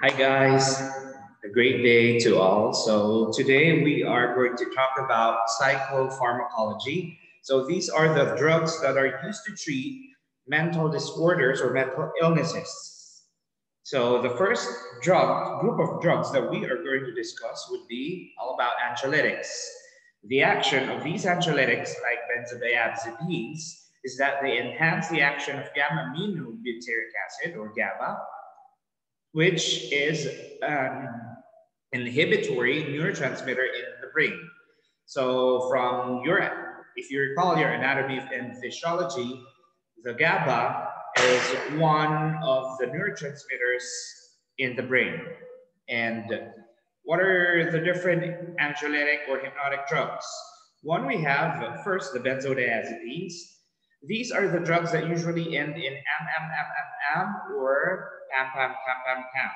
Hi guys, a great day to all. So today we are going to talk about psychopharmacology. So these are the drugs that are used to treat mental disorders or mental illnesses. So the first group of drugs that we are going to discuss would be all about anxiolytics. The action of these anxiolytics, like benzodiazepines, is that they enhance the action of gamma aminobutyric acid or GABA, which is an inhibitory neurotransmitter in the brain. So if you recall your anatomy and physiology, the GABA is one of the neurotransmitters in the brain. And what are the different anxiolytic or hypnotic drugs? One we have first the benzodiazepines. These are the drugs that usually end in am or pam,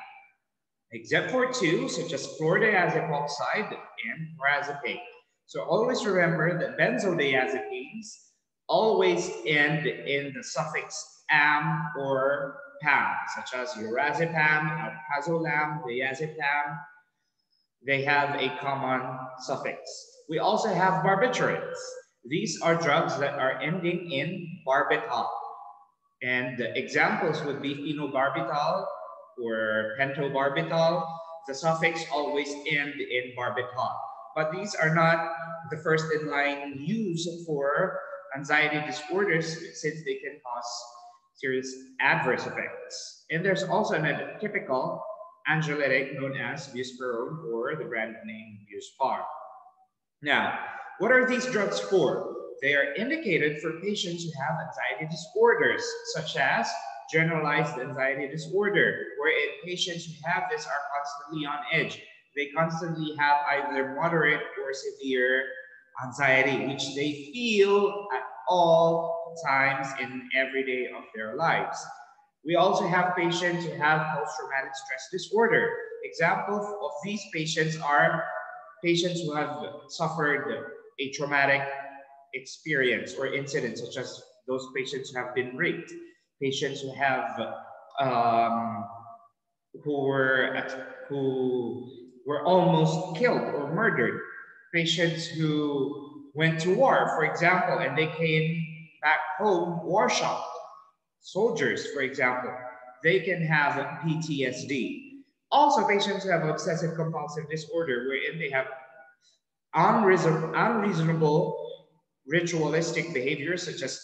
except for two, such as chlordiazepoxide and lorazepam. So always remember that benzodiazepines always end in the suffix am or pam, such as lorazepam, alprazolam, diazepam. They have a common suffix. We also have barbiturates. These are drugs that are ending in barbital. And the examples would be phenobarbital or pentobarbital. The suffix always end in barbital. But these are not the first in line use for anxiety disorders since they can cause serious adverse effects. And there's also an typical anxiolytic known as buspirone or the brand name Buspar. Now, what are these drugs for? They are indicated for patients who have anxiety disorders, such as generalized anxiety disorder, wherein patients who have this are constantly on edge. They constantly have either moderate or severe anxiety, which they feel at all times in every day of their lives. We also have patients who have post-traumatic stress disorder. Examples of these patients are patients who have suffered a traumatic experience or incident, such as those patients who have been raped, patients who have um, who were almost killed or murdered, patients who went to war, for example, and they came back home war shocked. Soldiers, for example, they can have PTSD. Also, patients who have obsessive compulsive disorder, wherein they have unreasonable ritualistic behaviors, such as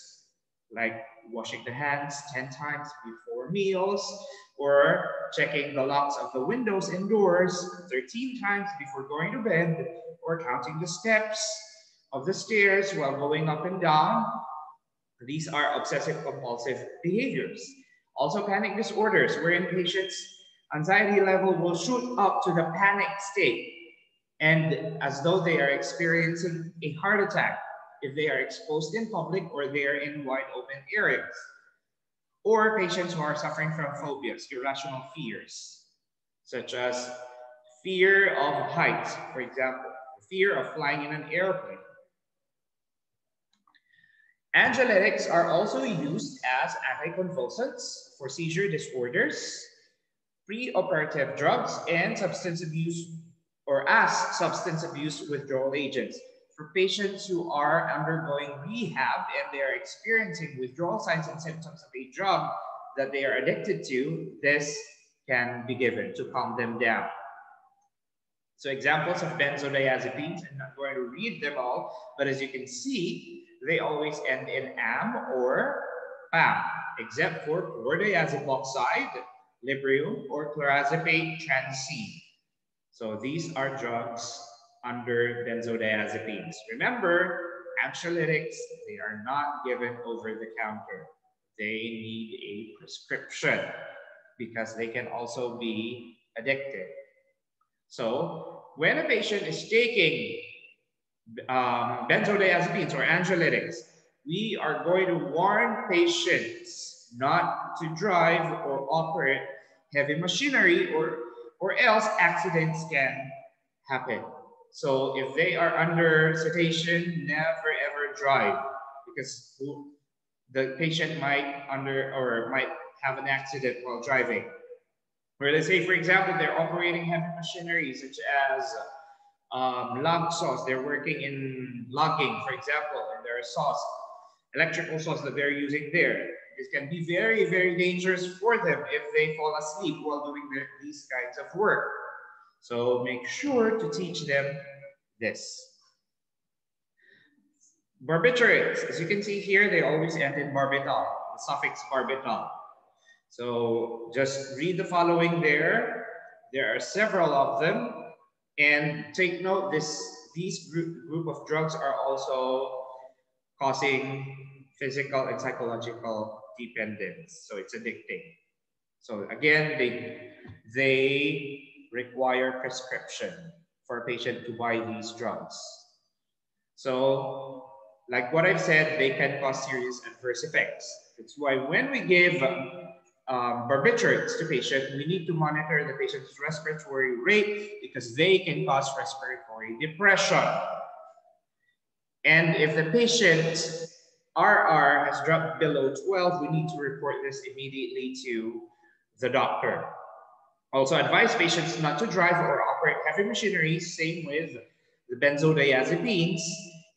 like washing the hands 10 times before meals, or checking the locks of the windows indoors 13 times before going to bed, or counting the steps of the stairs while going up and down. These are obsessive compulsive behaviors. Also panic disorders, wherein patients' anxiety level will shoot up to the panic state and as though they are experiencing a heart attack if they are exposed in public or they are in wide open areas. Or patients who are suffering from phobias, irrational fears, such as fear of heights, for example, fear of flying in an airplane. Anxiolytics are also used as anticonvulsants for seizure disorders, preoperative drugs, and substance abuse or as substance abuse withdrawal agents. For patients who are undergoing rehab and they are experiencing withdrawal signs and symptoms of a drug that they are addicted to, this can be given to calm them down. So examples of benzodiazepines, I'm not going to read them all, but as you can see, they always end in am or pam, except for chlordiazepoxide, Librium, or clorazepate transcene. So these are drugs under benzodiazepines. Remember, anxiolytics, they are not given over the counter. They need a prescription because they can also be addictive. So when a patient is taking benzodiazepines or anxiolytics, we are going to warn patients not to drive or operate heavy machinery or else accidents can happen. So if they are under sedation, never ever drive because the patient might have an accident while driving. Where let's say, for example, they're operating heavy machinery such as log saws. They're working in logging, for example, and there are saws, electrical saws that they're using there. This can be very, very dangerous for them if they fall asleep while doing these kinds of work. So make sure to teach them this. Barbiturates, as you can see here, they always end in barbital, the suffix barbital. So just read the following there. There are several of them. And take note, these group of drugs are also causing physical and psychological dependence. So it's addicting. So again, they require prescription for a patient to buy these drugs. So like what I've said, they can cause serious adverse effects. That's why when we give barbiturates to patients, we need to monitor the patient's respiratory rate because they can cause respiratory depression. And if the patient's RR has dropped below 12, we need to report this immediately to the doctor. Also advise patients not to drive or operate heavy machinery, same with the benzodiazepines.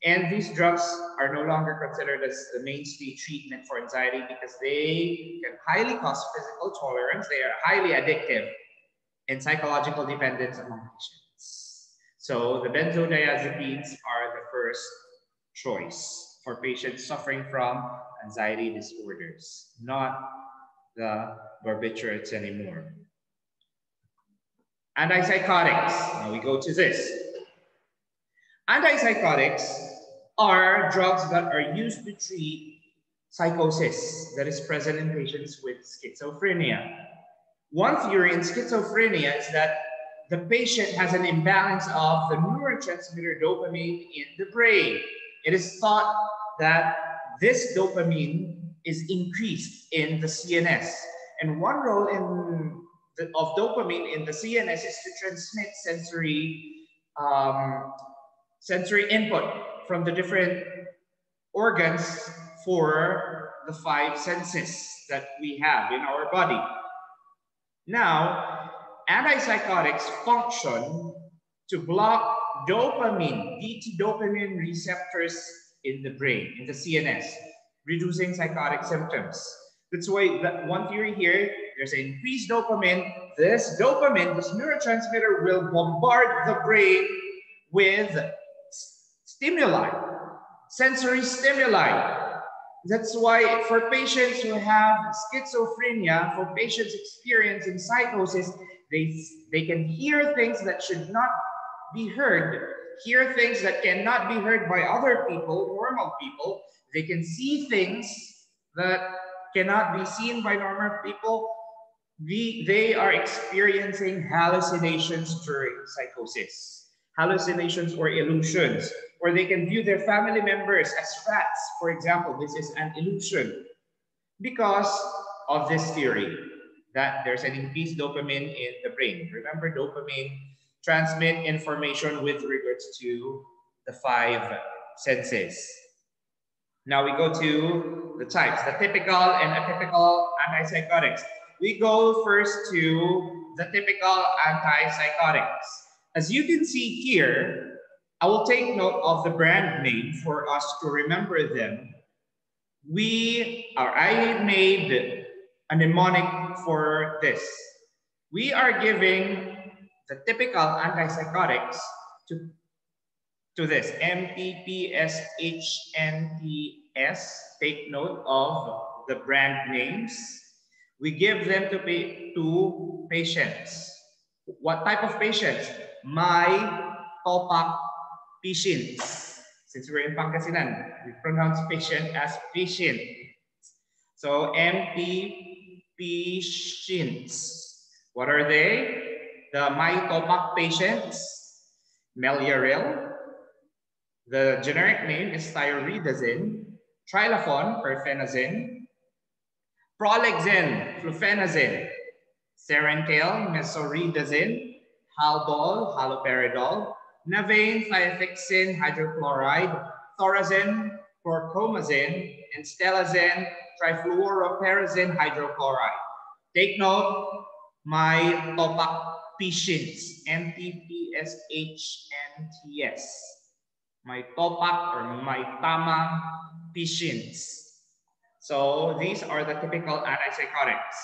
And these drugs are no longer considered as the mainstay treatment for anxiety because they can highly cause physical tolerance. They are highly addictive and psychological dependence among patients. So the benzodiazepines are the first choice for patients suffering from anxiety disorders, not the barbiturates anymore. Antipsychotics. Now we go to this. Antipsychotics are drugs that are used to treat psychosis that is present in patients with schizophrenia. One theory in schizophrenia is that the patient has an imbalance of the neurotransmitter dopamine in the brain. It is thought that this dopamine is increased in the CNS. And one role of dopamine in the CNS is to transmit sensory input from the different organs for the 5 senses that we have in our body. Now, antipsychotics function to block dopamine, dopamine receptors in the brain, in the CNS, reducing psychotic symptoms. That's why one theory here, there's an increased dopamine. This neurotransmitter will bombard the brain with stimuli, sensory stimuli. That's why for patients who have schizophrenia, for patients experiencing psychosis, they can hear things that should not be heard, hear things that cannot be heard by other people, normal people. They can see things that cannot be seen by normal people. They are experiencing hallucinations during psychosis, hallucinations or illusions, or they can view their family members as rats, for example. This is an illusion because of this theory that there's an increased dopamine in the brain. Remember, dopamine transmit information with regards to the 5 senses. Now we go to the types, the typical and atypical antipsychotics. We go first to the typical antipsychotics. As you can see here, I will take note of the brand name for us to remember them. I made a mnemonic for this. We are giving the typical antipsychotics to this, MPPSHNTS. Take note of the brand names. We give them to patients. What type of patients? Mytopac patients. Since we're in Pangasinan, we pronounce patient as patient. So MP patients. What are they? The mytopac patients, Meliaril. The generic name is Thioridazine, Trilafon, Perfenazine, Prolexin, Flufenazine, Serentil, Mesoridazine, Haldol, Haloperidol, Navain, Thiafixin, hydrochloride, Thorazine, Chlorpromazine, and Stelazine, Trifluoroperazine hydrochloride. Take note, Mytopacpsins, MTPSHNTS. Mytopac or Mytama-Psins. So these are the typical antipsychotics.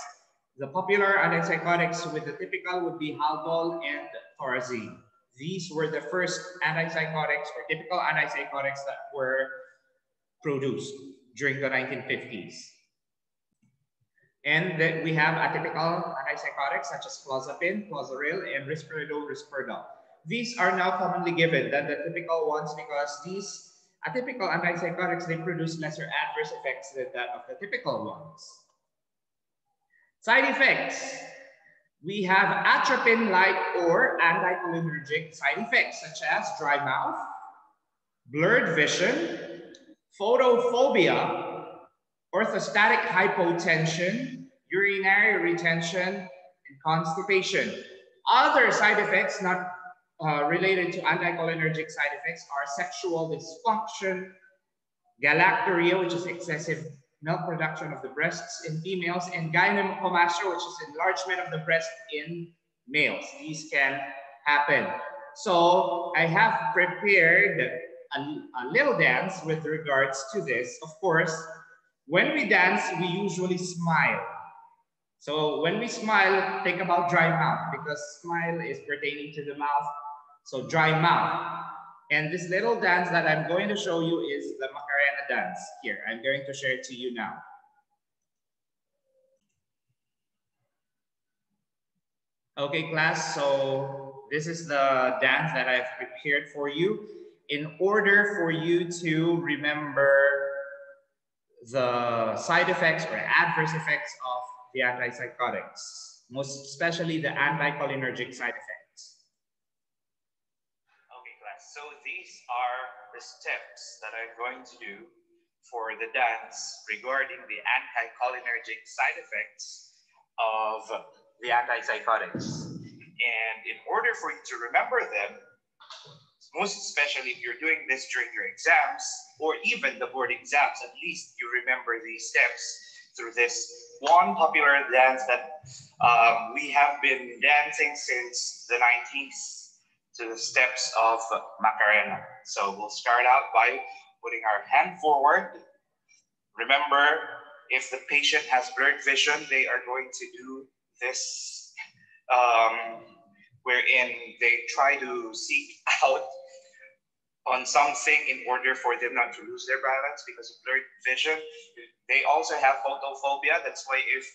The popular antipsychotics with the typical would be Haldol and Thorazine. These were the first antipsychotics or typical antipsychotics that were produced during the 1950s. And then we have atypical antipsychotics such as clozapine, clozaril, and risperidone, risperdal. These are now commonly given than the typical ones because these atypical antipsychotics, they produce lesser adverse effects than that of the typical ones. Side effects. We have atropine-like or anticholinergic side effects such as dry mouth, blurred vision, photophobia, orthostatic hypotension, urinary retention, and constipation. Other side effects not related to anticholinergic side effects are sexual dysfunction, galactorrhea, which is excessive milk production of the breasts in females, and gynecomastia, which is enlargement of the breast in males. These can happen. So I have prepared a little dance with regards to this. Of course, when we dance, we usually smile. So when we smile, think about dry mouth because smile is pertaining to the mouth. So dry mouth. And this little dance that I'm going to show you is the Macarena dance. Here, I'm going to share it to you now. Okay, class, so this is the dance that I've prepared for you in order for you to remember the side effects or adverse effects of the antipsychotics, most especially the anticholinergic side effects. Okay, class, so these are the steps that I'm going to do for the dance regarding the anticholinergic side effects of the antipsychotics. And in order for you to remember them, most especially if you're doing this during your exams or even the board exams, at least you remember these steps through this one popular dance that we have been dancing since the 90s to the steps of Macarena. So we'll start out by putting our hand forward. Remember, if the patient has blurred vision, they are going to do this wherein they try to seek out on something in order for them not to lose their balance because of blurred vision. They also have photophobia. That's why if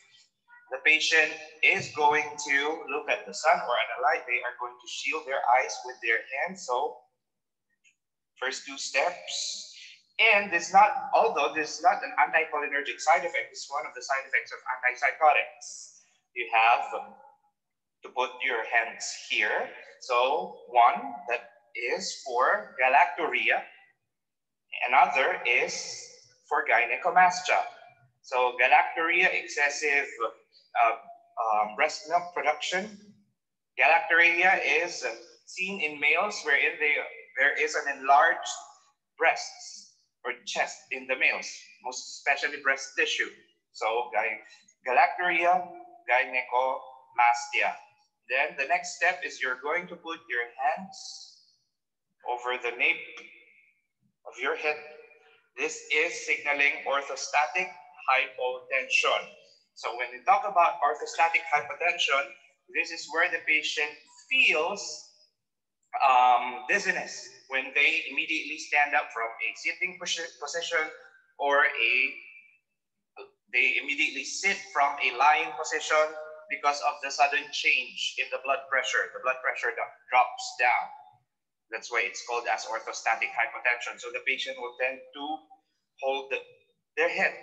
the patient is going to look at the sun or at a light, they are going to shield their eyes with their hands. So first two steps. And this not, although this is not an anticholinergic side effect, it's one of the side effects of antipsychotics. You have to put your hands here. So one that is for galactorrhea, another is for gynecomastia. So galactorrhea, excessive breast milk production. Galactorrhea is seen in males wherein there is an enlarged breasts or chest in the males, most especially breast tissue. So galactorrhea, gynecomastia. Then the next step is you're going to put your hands over the nape of your head. This is signaling orthostatic hypotension. So when we talk about orthostatic hypotension, this is where the patient feels dizziness when they immediately stand up from a sitting position or they immediately sit from a lying position because of the sudden change in the blood pressure. The blood pressure drops down. That's why it's called as orthostatic hypotension. So the patient will tend to hold their head.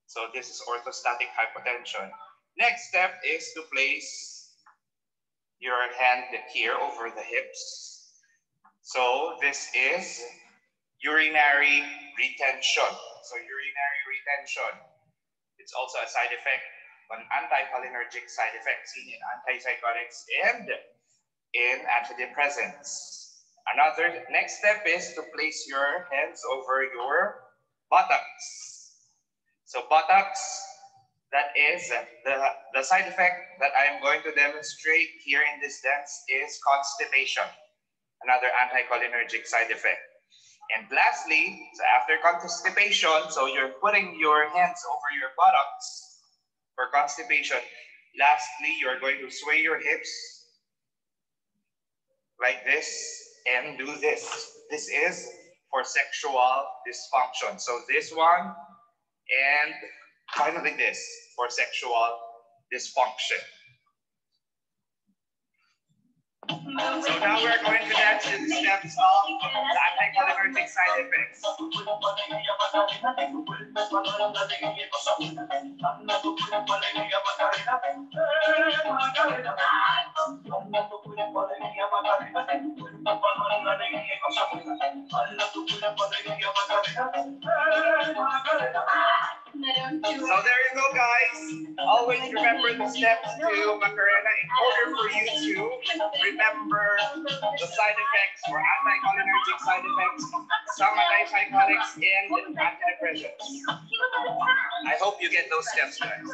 So this is orthostatic hypotension. Next step is to place your hand here over the hips. So this is urinary retention. So urinary retention. It's also a side effect, an anticholinergic side effect seen in antipsychotics and in antidepressants. Another next step is to place your hands over your buttocks. So buttocks, That is, the side effect that I am going to demonstrate here in this dance is constipation, another anticholinergic side effect. And lastly, so after constipation, so you're putting your hands over your buttocks for constipation. Lastly, you're going to sway your hips like this and do this. This is for sexual dysfunction. So this one and finally this for sexual dysfunction. So now we're going to dance to the steps of the anticholinergic side effects. So there you go, guys. Always remember the steps to Macarena in order for you to remember the side effects or anticholinergic side effects, some antipsychotics and antidepressants. I hope you get those steps, guys.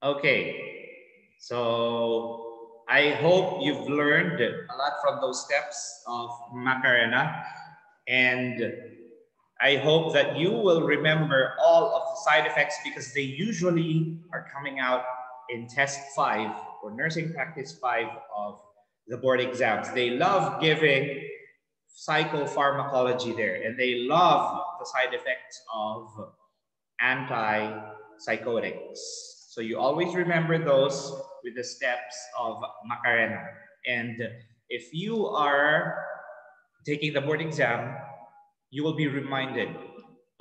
Okay, so I hope you've learned a lot from those steps of Macarena, and I hope that you will remember all of the side effects because they usually are coming out in test 5 or nursing practice 5 of the board exams. They love giving psychopharmacology there, and they love the side effects of antipsychotics. So you always remember those with the steps of Macarena. And if you are taking the board exam, you will be reminded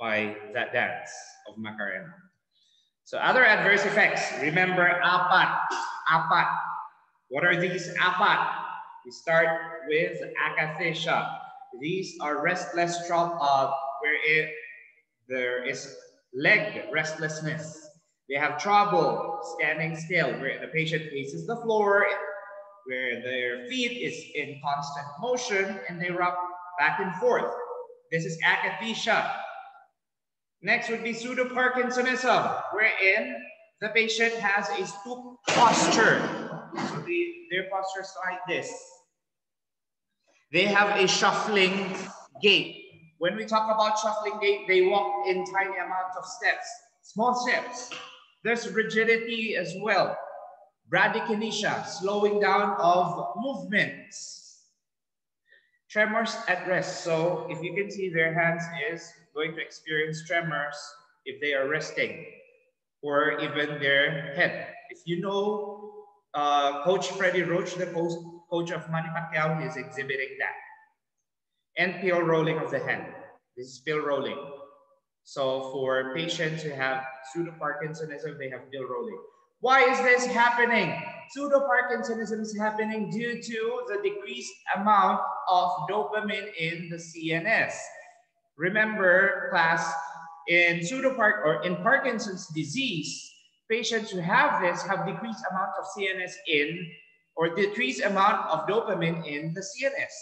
by that dance of Macarena. So other adverse effects, remember apat. Apat. What are these apat? We start with akathisia. These are restless where there is leg restlessness. They have trouble standing still, where the patient faces the floor, where their feet is in constant motion and they rock back and forth. This is akathisia. Next would be pseudoparkinsonism, wherein the patient has a stoop posture. So their posture is like this. They have a shuffling gait. When we talk about shuffling gait, they walk in tiny amounts of steps, small steps. There's rigidity as well. Bradykinesia, slowing down of movements. Tremors at rest. So if you can see, their hands is going to experience tremors if they are resting, or even their head. If you know Coach Freddie Roach, the coach of Manny Pacquiao, he is exhibiting that. And pill rolling of the hand. This is pill rolling. So for patients who have pseudoparkinsonism, they have pill rolling. Why is this happening? Pseudoparkinsonism is happening due to the decreased amount of dopamine in the CNS. Remember, class, in Parkinson's disease, patients who have this have decreased amount of CNS or decreased amount of dopamine in the CNS.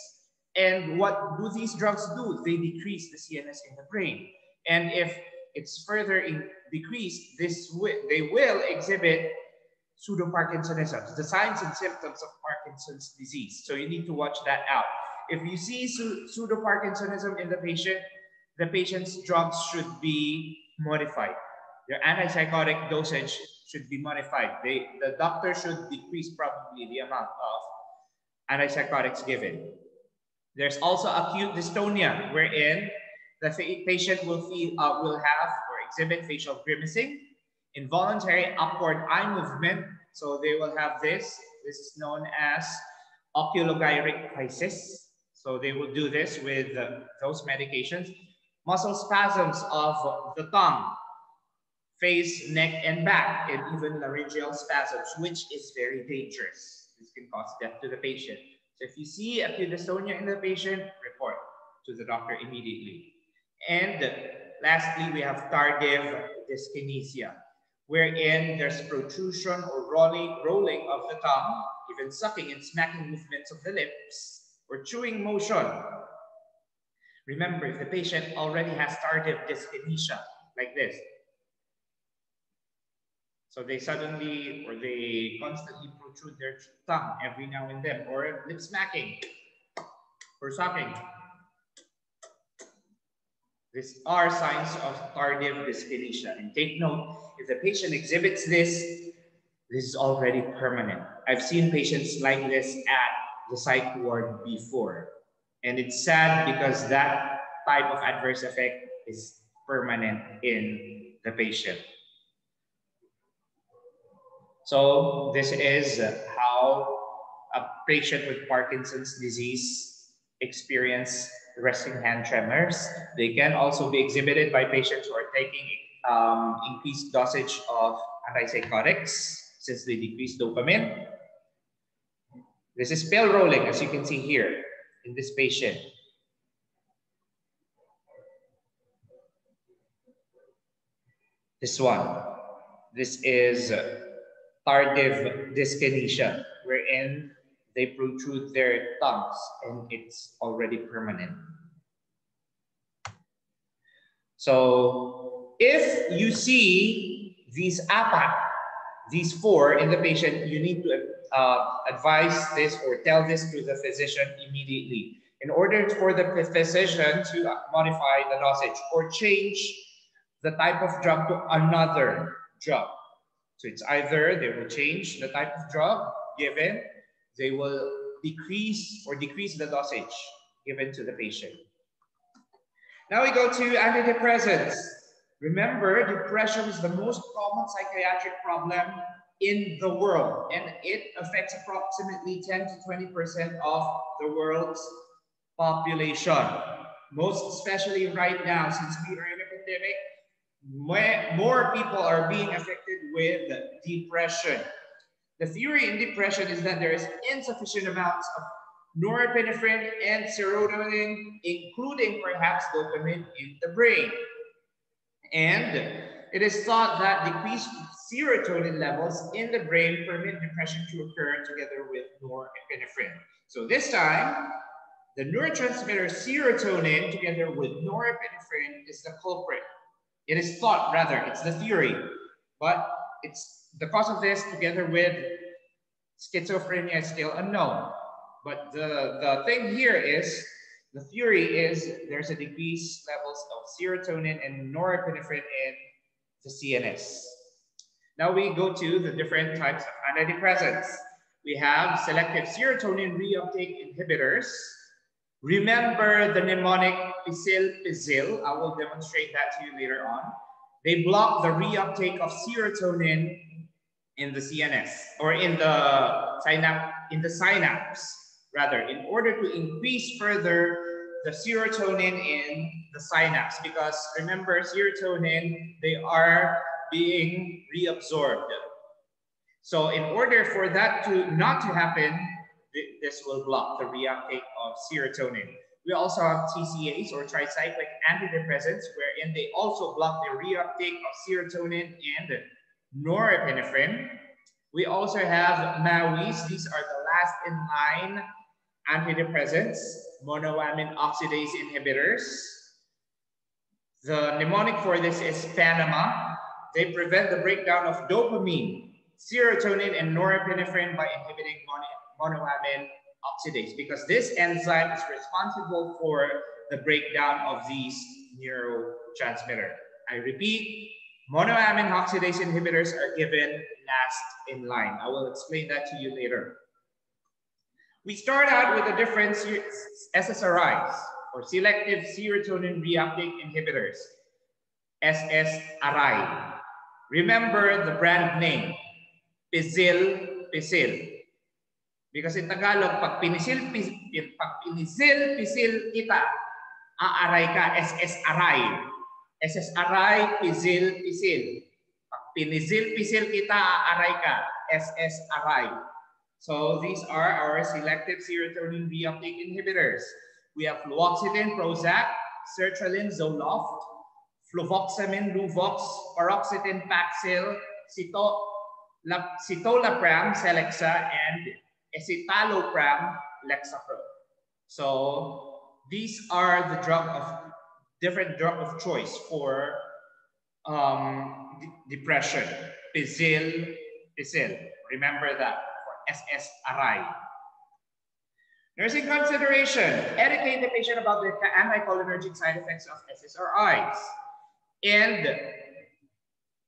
And what do these drugs do? They decrease the CNS in the brain. And if it's further decreased, they will exhibit pseudoparkinsonism, the signs and symptoms of Parkinson's disease. So you need to watch that out. If you see pseudoparkinsonism in the patient's drugs should be modified. Their antipsychotic dosage should be modified. The doctor should decrease probably the amount of antipsychotics given. There's also acute dystonia, wherein the patient will have or exhibit facial grimacing, involuntary upward eye movement. So they will have this. This is known as oculogyric crisis. So they will do this with those medications. Muscle spasms of the tongue, face, neck, and back, and even laryngeal spasms, which is very dangerous. This can cause death to the patient. So if you see acute dystonia in the patient, report to the doctor immediately. And lastly, we have tardive dyskinesia, wherein there's protrusion or rolling of the tongue, even sucking and smacking movements of the lips, or chewing motion. Remember, if the patient already has tardive dyskinesia, like this, so they suddenly or they constantly protrude their tongue every now and then, or lip smacking or sucking. These are signs of tardive dyskinesia. And take note, if the patient exhibits this is already permanent. I've seen patients like this at the psych ward before. And it's sad because that type of adverse effect is permanent in the patient. So this is how a patient with Parkinson's disease experience resting hand tremors. They can also be exhibited by patients who are taking increased dosage of antipsychotics since they decrease dopamine. This is pale rolling, as you can see here in this patient. This one. This is tardive dyskinesia, wherein they protrude their tongues and it's already permanent. So if you see these APAC, these four in the patient, you need to advise this or tell this to the physician immediately in order for the physician to modify the dosage or change the type of drug to another drug. So it's either they will change the type of drug given, they will decrease the dosage given to the patient. Now we go to antidepressants. Remember, depression is the most common psychiatric problem in the world, and it affects approximately 10 to 20% of the world's population. Most especially right now, since we are in a pandemic, more people are being affected with depression. The theory in depression is that there is insufficient amounts of norepinephrine and serotonin, including perhaps dopamine in the brain. And it is thought that decreased serotonin levels in the brain permit depression to occur together with norepinephrine. So this time, the neurotransmitter serotonin together with norepinephrine is the culprit. It is thought, rather, it's the theory, but it's the cause of this together with schizophrenia is still unknown. But the thing here is, the theory is there's a decreased levels of serotonin and norepinephrine in the CNS. Now we go to the different types of antidepressants. We have selective serotonin reuptake inhibitors. Remember the mnemonic pisil. I will demonstrate that to you later on. They block the reuptake of serotonin in the CNS or in the synapse. Rather, in order to increase further the serotonin in the synapse, because remember, serotonin, they are being reabsorbed. So in order for that not to happen, this will block the reuptake of serotonin. We also have TCAs or tricyclic antidepressants, wherein they also block the reuptake of serotonin and norepinephrine. We also have MAOIs. These are the last in line antidepressants, monoamine oxidase inhibitors. The mnemonic for this is PANAMA. They prevent the breakdown of dopamine, serotonin, and norepinephrine by inhibiting monoamine oxidase, because this enzyme is responsible for the breakdown of these neurotransmitters. I repeat, monoamine oxidase inhibitors are given last in line. I will explain that to you later. We start out with the different SSRIs, or selective serotonin reuptake inhibitors, SSRI. Remember the brand name, Pisil. Because in Tagalog, pag pinisil kita, aaray ka, SSRI. SSRI, pisil. Pag pinisil kita, aaray ka, SSRI. So these are our selective serotonin reuptake inhibitors. We have fluoxetine, Prozac, sertraline, Zoloft, fluvoxamine, Luvox, paroxetine, Paxil, citalopram, Celexa, and escitalopram, Lexapro. So These are the different drug of choice for depression. Pisil. Remember that for SSRI. Nursing consideration. Educate the patient about the anticholinergic side effects of SSRIs. And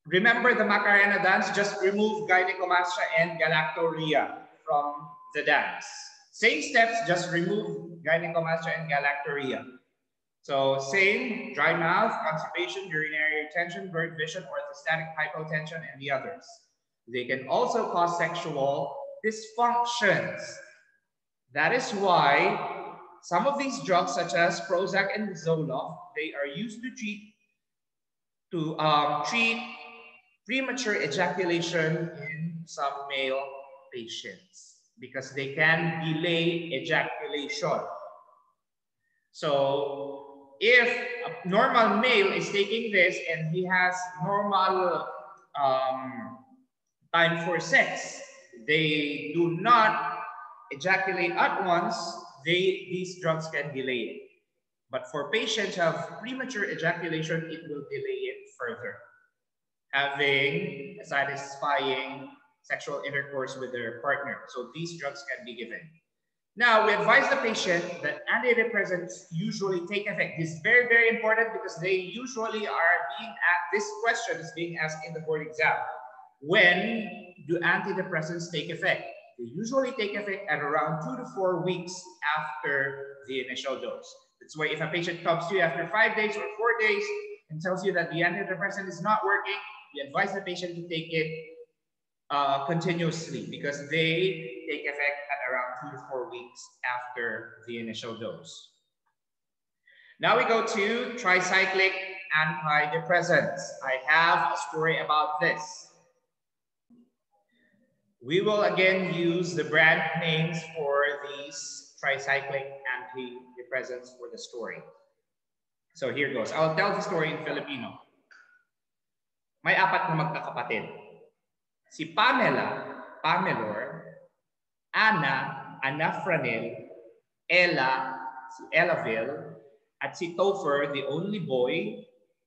remember the Macarena dance, just remove gynecomastia and galactorrhea from the dance. Same steps, just remove gynecomastia and galactorrhea. So same, dry mouth, constipation, urinary retention, blurred vision, orthostatic hypotension, and the others. They can also cause sexual dysfunctions. That is why some of these drugs, such as Prozac and Zoloft, they are used to treat premature ejaculation in some male patients because they can delay ejaculation. So if a normal male is taking this and he has normal time for sex, they do not ejaculate at once, these drugs can delay it. But for patients who have premature ejaculation, it will delay it further, having a satisfying sexual intercourse with their partner. So these drugs can be given. Now, we advise the patient that antidepressants usually take effect. This is very, very important because they usually are being asked, this question is being asked in the board exam. When do antidepressants take effect? They usually take effect at around 2 to 4 weeks after the initial dose. That's why if a patient comes to you after 5 days or 4 days and tells you that the antidepressant is not working, we advise the patient to take it continuously because they take effect at around 2 to 4 weeks after the initial dose. Now we go to tricyclic antidepressants. I have a story about this. We will again use the brand names for these tricyclic antidepressants for the story. So here goes. I'll tell the story in Filipino. May 4 na magkakapatid. Si Pamela, Pamelor, Anna, Anafranil, Ella, si Ellaville, at si Topher, the only boy,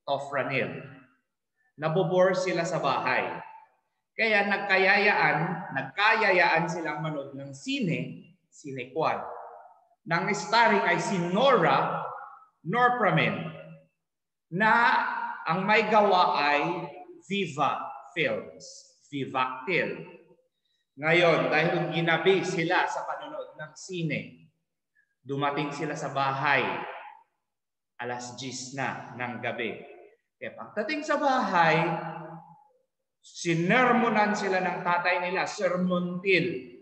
Tofranil. Nabobor sila sa bahay. Kaya nagkayayaan silang manood ng Cinequad. Nang starring ay si Nora Norpramen, na ang may gawa ay Viva Films, Vivactil. Ngayon, dahil ginabi sila sa panonood ng sine, dumating sila sa bahay, 10:00 na ng gabi. Kaya pagdating sa bahay, sinermonan sila ng tatay nila, Sir Montil,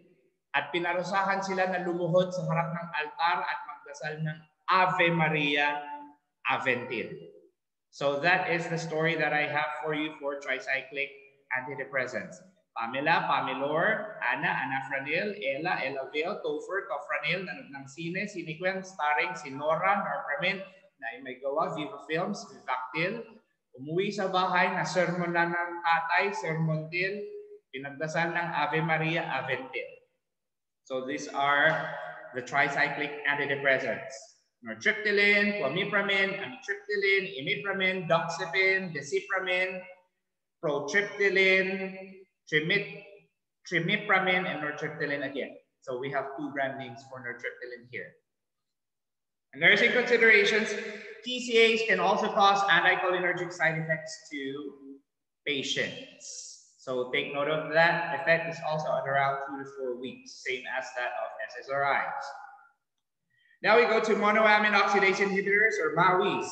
at pinarusahan sila na lumuhod sa harap ng altar at magdasal ng Ave Maria Aventil. So that is the story that I have for you for tricyclic antidepressants. Pamela, Pamelor, Anna, Anafranil, Ella, Ellaville, Topher, Tofranil, nanood ng Cinequad, starring si Nora Norpramen, na may gawa, Viva Films, Vivactil. Umuwi sa bahay na sermonan ng tatay, Sir Montil, pinagdasal ng Ave Maria Aventil. So these are the tricyclic antidepressants. Nortriptyline, Quamipramin, amitriptyline, imipramin, doxepin, decipramin, protriptyline, trimipramin, and nortriptyline again. So we have 2 brand names for nortriptyline here. Nursing considerations, TCAs can also cause anticholinergic side effects to patients. So take note of that. Effect is also at around 2 to 4 weeks, same as that of SSRIs. Now we go to monoamine oxidase inhibitors or MAOIs.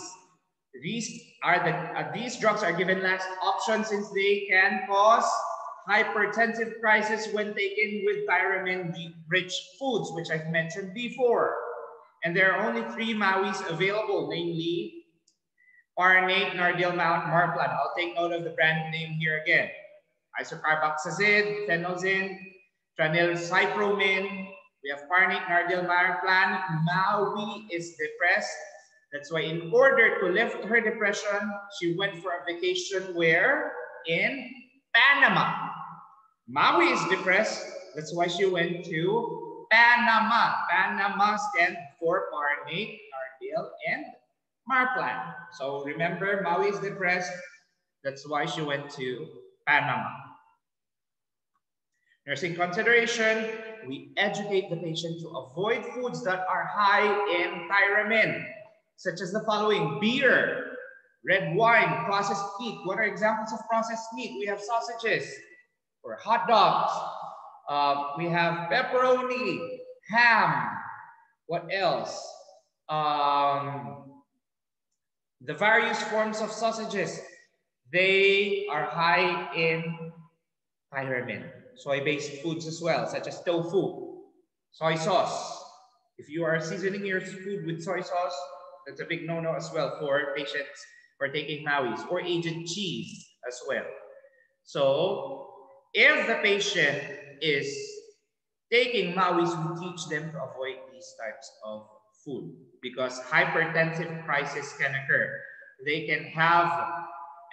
These drugs are given last option since they can cause hypertensive crisis when taken with tyramine-rich foods, which I've mentioned before. And there are only 3 MAOIs available, namely Parnate, Nardial, Marplan. I'll take note of the brand name here again. Isocarboxazid, Phenozin, Tranylcypromine. We have Parnate, Nardial, Marplan. MAOI is depressed. That's why in order to lift her depression, she went for a vacation where? In Panama. MAOI is depressed. That's why she went to Panama. Panama stands for Parnate, Bill and Marplan. So remember, Maui is depressed. That's why she went to Panama. Nursing consideration, we educate the patient to avoid foods that are high in tyramine, such as the following: beer, red wine, processed meat. What are examples of processed meat? We have sausages or hot dogs. We have pepperoni, ham. What else? The various forms of sausages, they are high in tyramine. Soy-based foods as well, such as tofu, soy sauce. If you are seasoning your food with soy sauce, that's a big no-no as well for patients who are taking Maui's, or aged cheese as well. So if the patient is taking Maui's, we teach them to avoid these types of food because hypertensive crisis can occur. They can have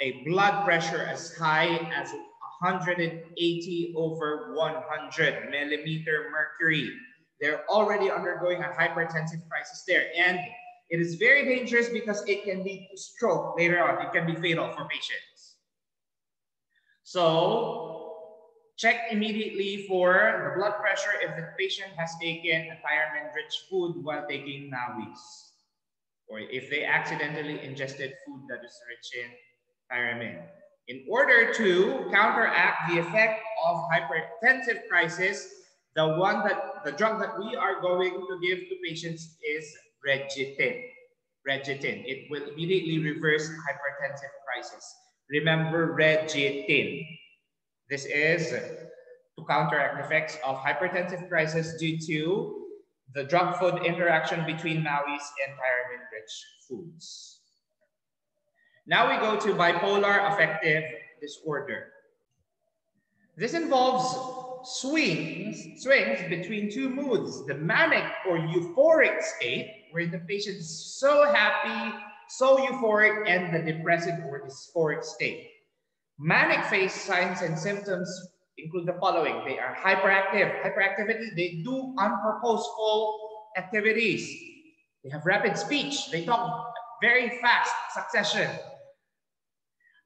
a blood pressure as high as 180 over 100 millimeter mercury. They're already undergoing a hypertensive crisis there. And it is very dangerous because it can lead to stroke later on. It can be fatal for patients. So check immediately for the blood pressure if the patient has taken a tyramine-rich food while taking Maui's, or if they accidentally ingested food that is rich in tyramine. In order to counteract the effect of hypertensive crisis, the drug that we are going to give to patients is Regetin. Regetin. It will immediately reverse hypertensive crisis. Remember Regetin. This is to counteract the effects of hypertensive crisis due to the drug-food interaction between Maui's and tyramine-rich foods. Now we go to bipolar affective disorder. This involves swings between two moods: the manic or euphoric state, where the patient is so happy, so euphoric, and the depressive or dysphoric state. Manic phase signs and symptoms include the following. They are hyperactive. Hyperactivity, they do unpurposeful activities. They have rapid speech. They talk very fast succession.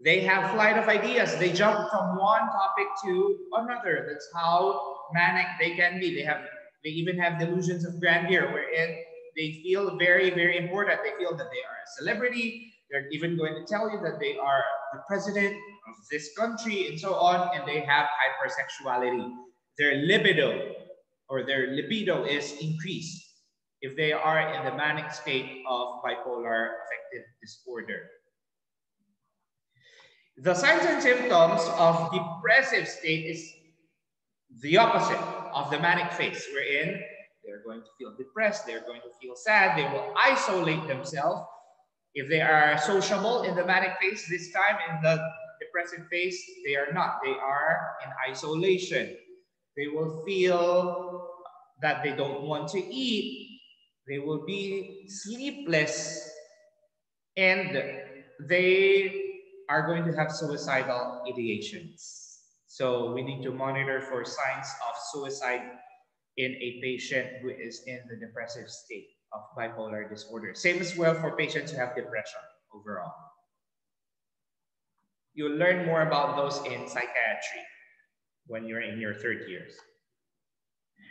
They have flight of ideas. They jump from one topic to another. That's how manic they can be. They even have delusions of grandeur, wherein they feel very, very important. They feel that they are a celebrity. They're even going to tell you that they are the president of this country and so on, and they have hypersexuality. Their libido or their libido is increased if they are in the manic state of bipolar affective disorder. The signs and symptoms of depressive state is the opposite of the manic phase, wherein they're going to feel depressed, they're going to feel sad, they will isolate themselves. If they are sociable in the manic phase, this time in the depressive phase, they are not. They are in isolation. They will feel that they don't want to eat. They will be sleepless, and they are going to have suicidal ideations. So we need to monitor for signs of suicide in a patient who is in the depressive state of bipolar disorder. Same as well for patients who have depression overall. You'll learn more about those in psychiatry when you're in your third years.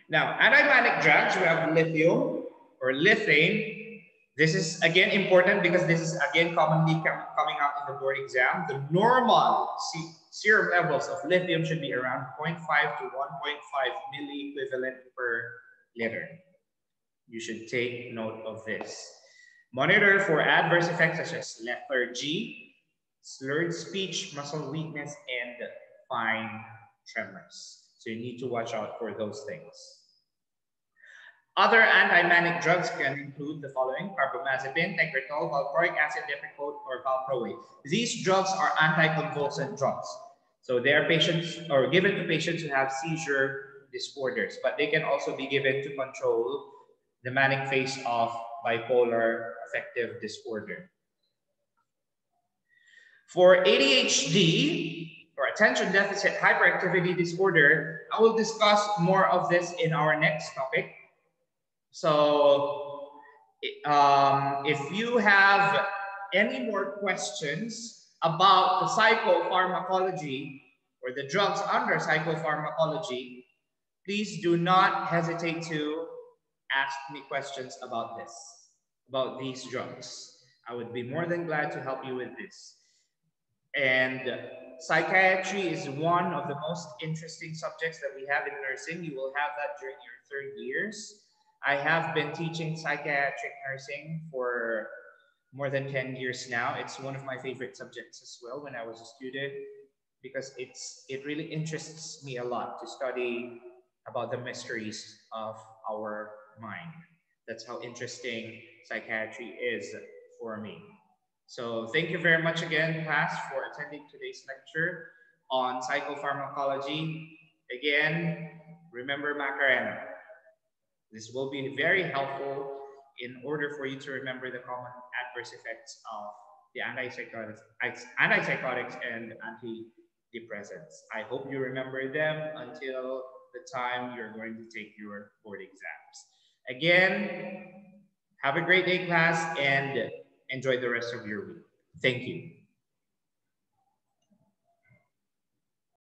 Now, anti-manic drugs, we have lithium or lithane. This is again important because this is again commonly coming out in the board exam. The normal serum levels of lithium should be around 0.5 to 1.5 milliequivalent per liter. You should take note of this. Monitor for adverse effects such as lethargy, slurred speech, muscle weakness, and fine tremors. So you need to watch out for those things. Other anti-manic drugs can include the following: carbamazepine, Tegretol, valproic acid, Depakote, or valproate. These drugs are anticonvulsant drugs. So they are patients or given to patients who have seizure disorders, but they can also be given to control the manic phase of bipolar affective disorder. For ADHD, or attention deficit hyperactivity disorder, I will discuss more of this in our next topic. So If you have any more questions about the psychopharmacology or the drugs under psychopharmacology, please do not hesitate to ask me questions about this, about these drugs. I would be more than glad to help you with this. And psychiatry is one of the most interesting subjects that we have in nursing. You will have that during your third years. I have been teaching psychiatric nursing for more than 10 years now. It's one of my favorite subjects as well when I was a student because it really interests me a lot to study about the mysteries of our mind. That's how interesting psychiatry is for me. So thank you very much again, class, for attending today's lecture on psychopharmacology. Again, remember Macarena. This will be very helpful in order for you to remember the common adverse effects of the antipsychotics and antidepressants. I hope you remember them until the time you're going to take your board exams. Again, have a great day, class, and enjoy the rest of your week. Thank you.